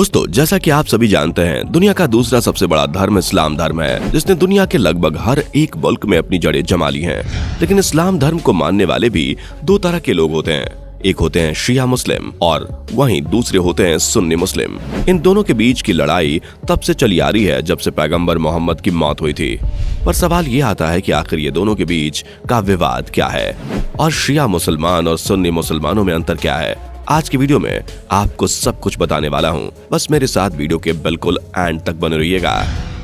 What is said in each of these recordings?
दोस्तों, जैसा कि आप सभी जानते हैं, दुनिया का दूसरा सबसे बड़ा धर्म इस्लाम धर्म है, जिसने दुनिया के लगभग हर एक मुल्क में अपनी जड़ें जमा ली हैं। लेकिन इस्लाम धर्म को मानने वाले भी दो तरह के लोग होते हैं। एक होते हैं शिया मुस्लिम और वहीं दूसरे होते हैं सुन्नी मुस्लिम। इन दोनों के बीच की लड़ाई तब से चली आ रही है जब से पैगंबर मोहम्मद की मौत हुई थी। पर सवाल ये आता है कि आखिर ये दोनों के बीच का विवाद क्या है और शिया मुसलमान और सुन्नी मुसलमानों में अंतर क्या है। आज की वीडियो में आपको सब कुछ बताने वाला हूँ, बस मेरे साथ वीडियो के बिल्कुल एंड तक बने रहिएगा।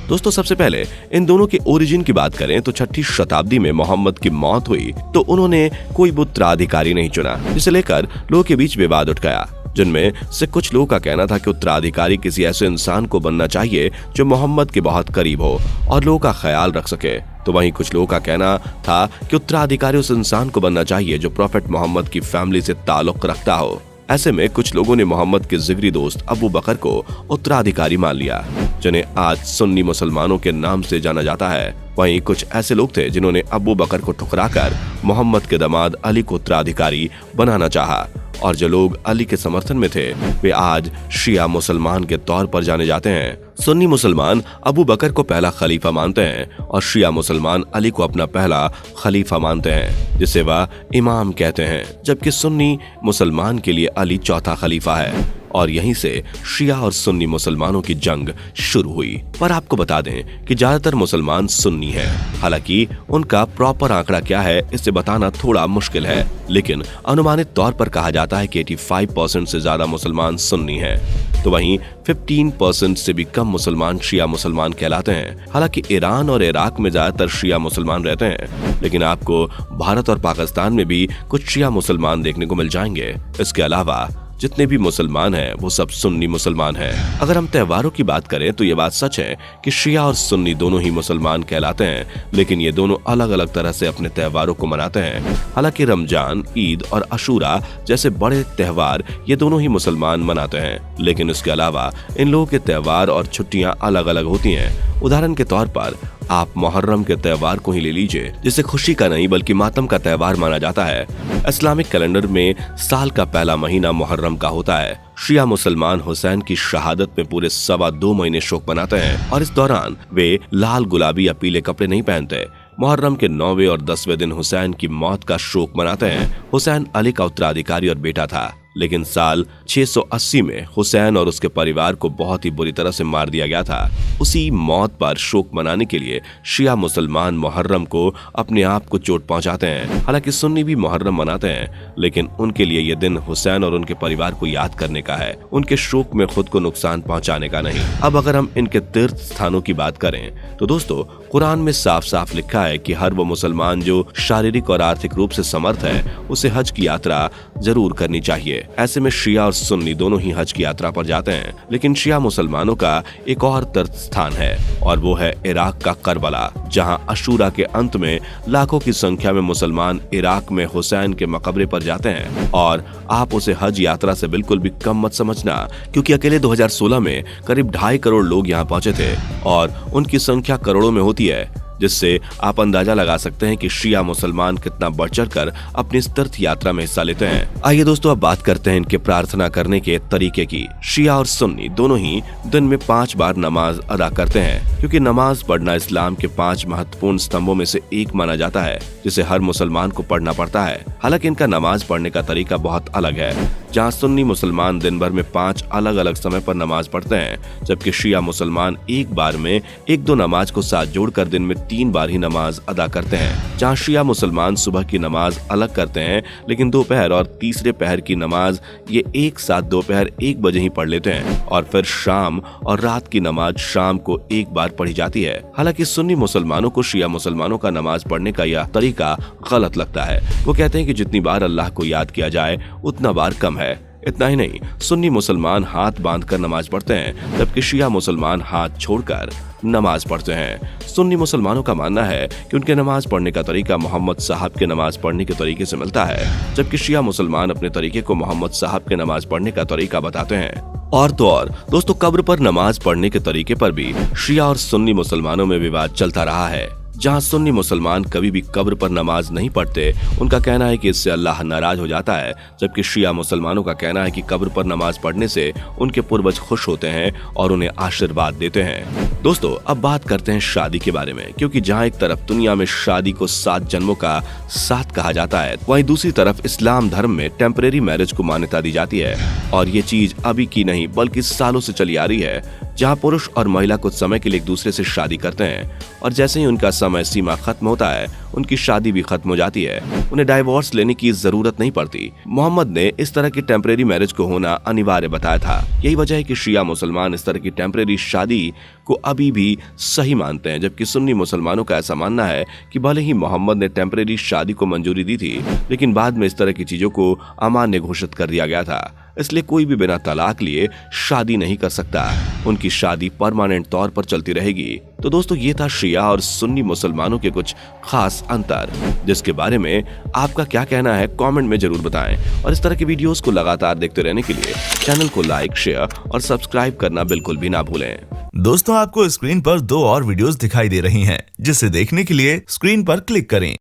दोस्तों, सबसे पहले इन दोनों के ओरिजिन की बात करें तो 6ठी शताब्दी में मोहम्मद की मौत हुई तो उन्होंने कोई उत्तराधिकारी नहीं चुना, जिसे लेकर लोगों के बीच विवाद उठ गया, जिनमें से कुछ लोगों का कहना था कि उत्तराधिकारी किसी ऐसे इंसान को बनना चाहिए जो मोहम्मद के बहुत करीब हो और लोगों का ख्याल रख सके। तो वहीं कुछ लोगों का कहना था कि उत्तराधिकारी उस इंसान को बनना चाहिए जो प्रॉफेट मोहम्मद की फैमिली से ताल्लुक रखता हो। ऐसे में कुछ लोगों ने मोहम्मद के जिगरी दोस्त अबू बकर को उत्तराधिकारी मान लिया, जिन्हें आज सुन्नी मुसलमानों के नाम से जाना जाता है। वहीं कुछ ऐसे लोग थे जिन्होंने अबू बकर को ठुकराकर मोहम्मद के दामाद अली को उत्तराधिकारी बनाना चाहा, और जो लोग अली के समर्थन में थे वे आज शिया मुसलमान के तौर पर जाने जाते हैं। सुन्नी मुसलमान अबू बकर को पहला खलीफा मानते हैं और शिया मुसलमान अली को अपना पहला खलीफा मानते हैं, जिसे वह इमाम कहते हैं, जबकि सुन्नी मुसलमान के लिए अली चौथा खलीफा है। और यहीं से शिया और सुन्नी मुसलमानों की जंग शुरू हुई। पर आपको बता दें कि ज्यादातर मुसलमान सुन्नी हैं। हालांकि उनका प्रॉपर आंकड़ा क्या है इसे बताना थोड़ा मुश्किल है, लेकिन अनुमानित तौर पर कहा जाता है कि 85% से ज्यादा मुसलमान सुन्नी हैं, तो वहीं 15% से भी कम मुसलमान शिया मुसलमान कहलाते हैं। हालांकि ईरान और इराक में ज्यादातर शिया मुसलमान रहते हैं, लेकिन आपको भारत और पाकिस्तान में भी कुछ शिया मुसलमान देखने को मिल जाएंगे। इसके अलावा जितने भी मुसलमान हैं वो सब सुन्नी मुसलमान हैं। अगर हम त्योहारों की बात करें तो ये बात सच है कि शिया और सुन्नी दोनों ही मुसलमान कहलाते हैं, लेकिन ये दोनों अलग अलग तरह से अपने त्योहारों को मनाते हैं। हालांकि रमजान, ईद और अशूरा जैसे बड़े त्योहार ये दोनों ही मुसलमान मनाते हैं, लेकिन इसके अलावा इन लोगों के त्योहार और छुट्टियां अलग अलग होती हैं। उदाहरण के तौर पर आप मुहर्रम के त्योहार को ही ले लीजिए, जिसे खुशी का नहीं बल्कि मातम का त्योहार माना जाता है। इस्लामिक कैलेंडर में साल का पहला महीना मुहर्रम का होता है। शिया मुसलमान हुसैन की शहादत में पूरे 2.25 महीने शोक मनाते हैं और इस दौरान वे लाल, गुलाबी या पीले कपड़े नहीं पहनते। मुहर्रम के 9वें और 10वें दिन हुसैन की मौत का शोक मनाते हैं। हुसैन अली का उत्तराधिकारी और बेटा था, लेकिन साल 680 में हुसैन और उसके परिवार को बहुत ही बुरी तरह से मार दिया गया था। उसी मौत पर शोक मनाने के लिए शिया मुसलमान मुहर्रम को अपने आप को चोट पहुंचाते हैं। हालांकि सुन्नी भी मुहर्रम मनाते हैं, लेकिन उनके लिए यह दिन हुसैन और उनके परिवार को याद करने का है, उनके शोक में खुद को नुकसान पहुंचाने का नहीं। अब अगर हम इनके तीर्थ स्थानों की बात करें तो दोस्तों, कुरान में साफ साफ लिखा है कि हर वो मुसलमान जो शारीरिक और आर्थिक रूप से समर्थ है उसे हज की यात्रा जरूर करनी चाहिए। ऐसे में शिया और सुन्नी दोनों ही हज की यात्रा पर जाते हैं, लेकिन शिया मुसलमानों का एक और तीर्थ स्थान है और वो है इराक का करबला, जहां अशूरा के अंत में लाखों की संख्या में मुसलमान इराक में हुसैन के मकबरे पर जाते हैं। और आप उसे हज यात्रा से बिल्कुल भी कम मत समझना, क्योंकि अकेले 2016 में करीब 2.5 करोड़ लोग यहाँ पहुंचे थे और उनकी संख्या करोड़ों में होती है, जिससे आप अंदाजा लगा सकते हैं कि शिया मुसलमान कितना बढ़ चढ़ कर अपनी इस तीर्थ यात्रा में हिस्सा लेते हैं। आइए दोस्तों, अब बात करते हैं इनके प्रार्थना करने के तरीके की। शिया और सुन्नी दोनों ही दिन में 5 बार नमाज अदा करते हैं, क्योंकि नमाज पढ़ना इस्लाम के 5 महत्वपूर्ण स्तंभों में से एक माना जाता है, जिसे हर मुसलमान को पढ़ना पड़ता है। हालांकि इनका नमाज पढ़ने का तरीका बहुत अलग है। जहाँ सुन्नी मुसलमान दिन भर में 5 अलग अलग समय पर नमाज पढ़ते हैं, जबकि शिया मुसलमान एक बार में 1-2 नमाज को साथ जोड़कर दिन में 3 बार ही नमाज अदा करते हैं। जहाँ शिया मुसलमान सुबह की नमाज अलग करते हैं, लेकिन दोपहर और तीसरे पहर की नमाज ये एक साथ दोपहर 1 बजे ही पढ़ लेते हैं, और फिर शाम और रात की नमाज शाम को 1 बार पढ़ी जाती है। हालांकि सुन्नी मुसलमानों को शिया मुसलमानों का नमाज पढ़ने का यह तरीका गलत लगता है। वो कहते हैं कि जितनी बार अल्लाह को याद किया जाए उतना बार कम है। इतना ही नहीं, सुन्नी मुसलमान हाथ बांधकर नमाज पढ़ते हैं, जबकि शिया मुसलमान हाथ छोड़कर नमाज पढ़ते हैं। सुन्नी मुसलमानों का मानना है कि उनके नमाज पढ़ने का तरीका मोहम्मद साहब के नमाज पढ़ने के तरीके से मिलता है, जबकि शिया मुसलमान अपने तरीके को मोहम्मद साहब के नमाज पढ़ने का तरीका बताते हैं। और तो और दोस्तों, कब्र पर नमाज पढ़ने के तरीके पर भी शिया और सुन्नी मुसलमानों में विवाद चलता रहा है। जहां सुन्नी मुसलमान कभी भी कब्र पर नमाज नहीं पढ़ते, उनका कहना है कि इससे अल्लाह नाराज हो जाता है, जबकि शिया मुसलमानों का कहना है कि कब्र पर नमाज पढ़ने से उनके पूर्वज खुश होते हैं और उन्हें आशीर्वाद देते हैं। दोस्तों, अब बात करते हैं शादी के बारे में, क्योंकि जहां एक तरफ दुनिया में शादी को 7 जन्मों का साथ कहा जाता है, वहीं दूसरी तरफ इस्लाम धर्म में टेम्परेरी मैरिज को मान्यता दी जाती है। और ये चीज अभी की नहीं बल्कि सालों से चली आ रही है, जहां पुरुष और महिला कुछ समय के लिए एक दूसरे से शादी करते हैं और जैसे ही उनका समय सीमा खत्म होता है, उनकी शादी भी खत्म हो जाती है। उन्हें डाइवोर्स लेने की जरूरत नहीं पड़ती। मोहम्मद ने इस तरह की टेम्परेरी मैरिज को होना अनिवार्य बताया था। यही वजह है कि शिया मुसलमान इस तरह की टेम्परेरी शादी को अभी भी सही मानते हैं, जबकि सुन्नी मुसलमानों का ऐसा मानना है कि भले ही मोहम्मद ने टेम्परेरी शादी को मंजूरी दी थी, लेकिन बाद में इस तरह की चीजों को अमान्य घोषित कर दिया गया था। इसलिए कोई भी बिना तलाक लिए शादी नहीं कर सकता। उनकी शादी परमानेंट तौर पर चलती रहेगी। तो दोस्तों, ये था शिया और सुन्नी मुसलमानों के कुछ खास अंतर, जिसके बारे में आपका क्या कहना है कमेंट में जरूर बताएं। और इस तरह की वीडियोस को लगातार देखते रहने के लिए चैनल को लाइक, शेयर और सब्सक्राइब करना बिल्कुल भी ना भूलें। दोस्तों, आपको स्क्रीन पर 2 और वीडियोस दिखाई दे रही हैं, जिसे देखने के लिए स्क्रीन पर क्लिक करें।